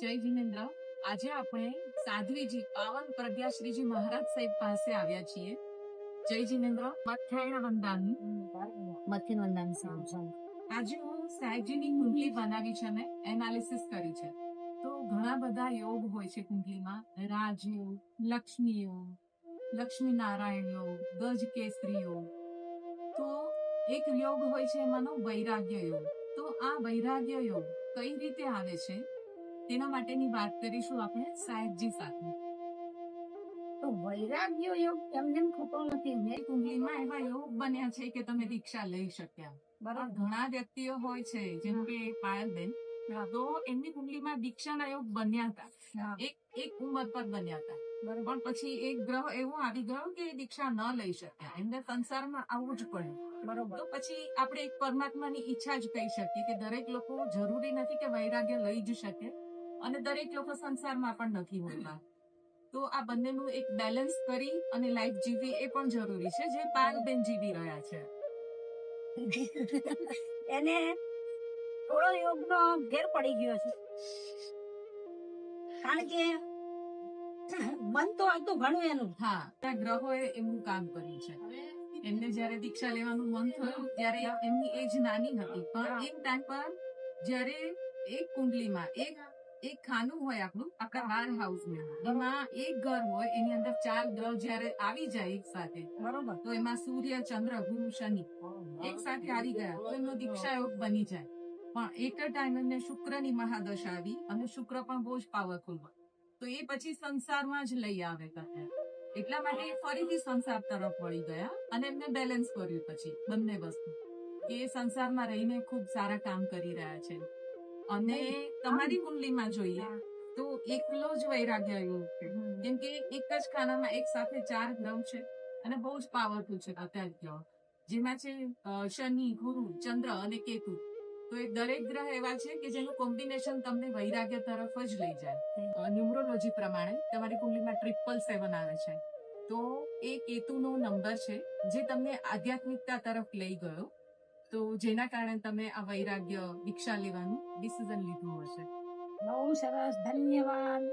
જય જીનેન્દ્ર. આજે આપણે સાધ્વીજી પાવન પ્રજ્ઞાશ્રીજી મહારાજ સાહેબ પાસે આવ્યા છીએ. જય જીનેન્દ્ર. મથ્યાયણ વંદન. મથ્યાયણ વંદન. આજે હું સાહેબજીની કુંડલી બનાવી છે અને એનાલિસિસ કરી છે. તો ઘણા બધા યોગ હોય છે કુંડલીમાં. રાજયોગ, લક્ષ્મી યોગ, લક્ષ્મી નારાયણ યોગ, ગજ કેસરી યોગ. તો એક યોગ હોય છે એમાંનો વૈરાગ્ય યોગ. તો આ વૈરાગ્ય યોગ કઈ રીતે આવે છે તેના માટેની વાત કરીશું આપણે સાહેબજી સાથે. તો વૈરાગ્ય યોગ એમને ખોટો નથી. મેં કુંડલીમાં એવા યોગ બન્યા છે કે તમે દીક્ષા લઈ શક્યા. બરાબર. ઘણા વ્યક્તિઓ હોય છે જેમ કે પાયલબેન, તો એમની કુંડલીમાં દીક્ષાના યોગ બન્યા હતા. એક ઉંમર પર બન્યા હતા. પણ પછી એક ગ્રહ એવો આવી ગયો કે દીક્ષા ન લઈ શક્યા. એમને સંસારમાં આવવું જ પડ્યું. બરોબર. તો પછી આપણે એક પરમાત્માની ઈચ્છા જ કહી શકીએ કે દરેક લોકો જરૂરી નથી કે વૈરાગ્ય લઈ જ શકે અને દરેક લોકો સંસારમાં પણ નથી હોતા. તો આ બંનેનું એક બેલેન્સ કરી અને લાઈફ જીવવી એ પણ જરૂરી છે, જે પાયલબેન જીવી રહ્યા છે. એને થોડો યોગનો ઘેર પડી ગયો છે, કારણ કે મન તો આવતું ઘણું એનું. હા, ત્યાં ગ્રહોએ એમનું કામ કર્યું છે. એમને જયારે દીક્ષા લેવાનું મન થયું ત્યારે એમની એજ નાની હતી, પણ એક ટાઈમ પર જયારે એક કુંડલીમાં એક ખાનું હોય આપણું, આપણા બાર હાઉસમાં, એમાં એક ઘર હોય, એની અંદર 4 ગ્રહ જયારે આવી જાય એક સાથે, બરોબર, તો એમાં સૂર્ય, ચંદ્ર, ગુરુ, શનિ એક સાથે આવી ગયા તો એમનો દીક્ષા યોગ બની જાય. પણ એક ટાઈમ એમને શુક્રની મહાદશા આવી અને શુક્ર પણ બહુ જ પાવરફુલ હોય, તો એ પછી સંસારમાં જ લઈ આવે કરે. એટલા માટે ફરીથી સંસાર તરફ વળી ગયા અને એમને બેલેન્સ કર્યું પછી બંને વસ્તુ, કે સંસારમાં રહીને ખૂબ સારા કામ કરી રહ્યા છે. અને તમારી કુંડલીમાં જોઈએ તો એકલો જ વૈરાગ્ય યોગ છે, કેમ કે એક જ ખાનામાં એક સાથે 4 ગ્રહ છે અને બહુ જ પાવરફુલ છે અત્યારે ગ્રહ, જેમાં છે શનિ, ગુરુ, ચંદ્ર અને કેતુ. તો એ દરેક ગ્રહ એવા છે કે જેનું કોમ્બિનેશન તમને વૈરાગ્ય તરફ જ લઈ જાય. ન્યુમરોલોજી પ્રમાણે તમારી કુંડલીમાં 777 આવે છે, તો એ કેતુનો નંબર છે જે તમને આધ્યાત્મિકતા તરફ લઈ ગયો, તો જેના કારણે તમે આ વૈરાગ્ય દીક્ષા લેવાનું ડિસિઝન લીધું હશે. બહુ સરસ, ધન્યવાદ.